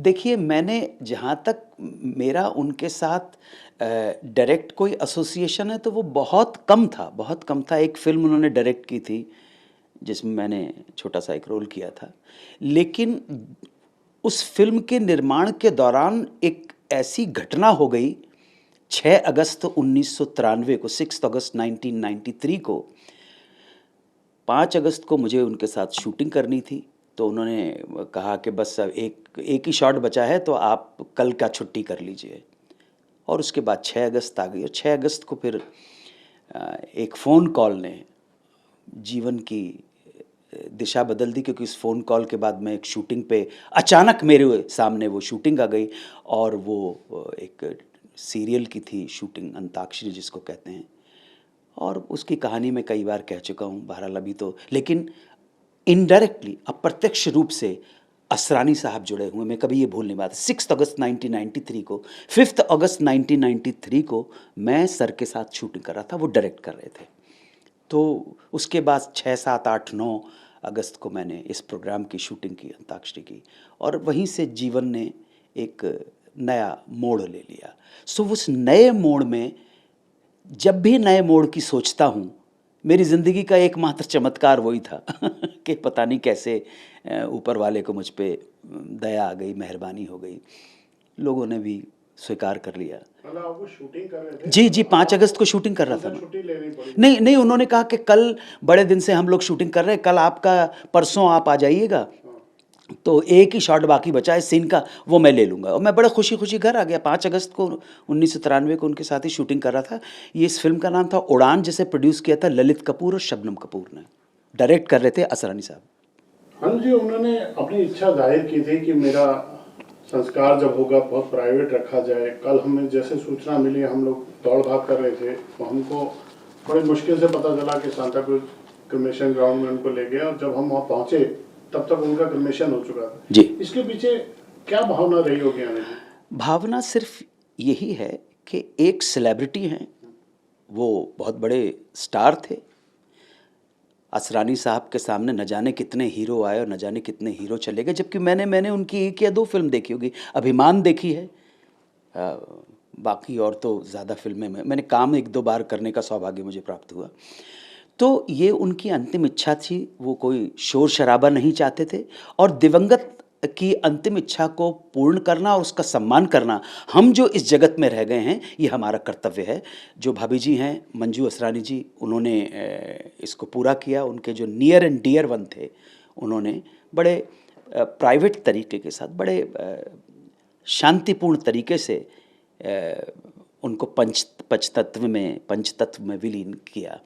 देखिए, मैंने जहाँ तक मेरा उनके साथ डायरेक्ट कोई एसोसिएशन है तो वो बहुत कम था, बहुत कम था। एक फ़िल्म उन्होंने डायरेक्ट की थी, जिसमें मैंने छोटा-सा एक रोल किया था। लेकिन उस फ़िल्म के निर्माण के दौरान एक ऐसी घटना हो गई, 6 अगस्त 1993 को, 6 अगस्त 1993 को, 5 अगस्त को मुझे उनके साथ शूटिंग करनी थी। तो उन्होंने कहा कि बस अब एक एक ही शॉट बचा है तो आप कल का छुट्टी कर लीजिए। और उसके बाद 6 अगस्त आ गई और 6 अगस्त को फिर एक फ़ोन कॉल ने जीवन की दिशा बदल दी, क्योंकि उस फ़ोन कॉल के बाद मैं एक शूटिंग पे अचानक मेरे सामने वो शूटिंग आ गई। और वो एक सीरियल की थी शूटिंग, अंताक्षरी जिसको कहते हैं। और उसकी कहानी मैं कई बार कह चुका हूँ, बहरहाल अभी तो, लेकिन इनडायरेक्टली, अप्रत्यक्ष रूप से असरानी साहब जुड़े हुए, मैं कभी ये भूल नहीं पाता। 6 अगस्त 1993 को, 5 अगस्त 1993 को मैं सर के साथ शूटिंग कर रहा था, वो डायरेक्ट कर रहे थे। तो उसके बाद 6, 7, 8, 9 अगस्त को मैंने इस प्रोग्राम की शूटिंग की, अंताक्षरी की। और वहीं से जीवन ने एक नया मोड़ ले लिया। सो उस नए मोड़ में, जब भी नए मोड़ की सोचता हूँ, मेरी ज़िंदगी का एकमात्र चमत्कार वही था कि पता नहीं कैसे ऊपर वाले को मुझ पे दया आ गई, मेहरबानी हो गई। लोगों ने भी स्वीकार कर लिया। मतलब आप वो शूटिंग कर रहे थे? जी, जी, 5 अगस्त को शूटिंग कर रहा उस था दिन मैं। छुट्टी लेनी पड़ी? नहीं, नहीं, उन्होंने कहा कि कल बड़े दिन से हम लोग शूटिंग कर रहे हैं, कल आपका, परसों आप आ जाइएगा। हाँ। तो एक ही शॉट बाकी बचा है सीन का, वो मैं ले लूँगा। और मैं बड़ा खुशी-खुशी घर आ गया। 5 अगस्त को 1993 को उनके साथ ही शूटिंग कर रहा था। ये इस फ़िल्म का नाम था उड़ान, जिसे प्रोड्यूस किया था ललित कपूर और शबनम कपूर ने। डायरेक्ट कर रहे थे असरानी साहब। हाँ जी, उन्होंने अपनी इच्छा जाहिर की थी कि मेरा संस्कार जब होगा बहुत प्राइवेट रखा जाए। कल हमें जैसे सूचना मिली, हम लोग दौड़ भाग कर रहे थे, तो हमको बड़ी मुश्किल से पता चला कि सांता क्रूज क्रिमेशन ग्राउंड में उनको ले गया। और जब हम वहाँ पहुँचे तब तक उनका क्रिमेशन हो चुका था। जी। इसके पीछे क्या भावना रही होगी आने की? भावना सिर्फ़ यही है कि एक सेलिब्रिटी हैं, वो बहुत बड़े स्टार थे। असरानी साहब के सामने न जाने कितने हीरो आए और न जाने कितने हीरो चले गए, जबकि मैंने उनकी 1 या 2 फ़िल्म देखी होगी। अभिमान देखी है। बाकी और तो ज़्यादा फ़िल्में में मैंने काम 1-2 बार करने का सौभाग्य मुझे प्राप्त हुआ। तो ये उनकी अंतिम इच्छा थी, वो कोई शोर-शराबा नहीं चाहते थे। और दिवंगत की अंतिम इच्छा को पूर्ण करना और उसका सम्मान करना, हम जो इस जगत में रह गए हैं, ये हमारा कर्तव्य है। जो भाभी जी हैं, मंजू असरानी जी, उन्होंने इसको पूरा किया। उनके जो नियर एंड डियर वन थे, उन्होंने बड़े प्राइवेट तरीके के साथ, बड़े शांतिपूर्ण तरीके से उनको पंचतत्व में विलीन किया।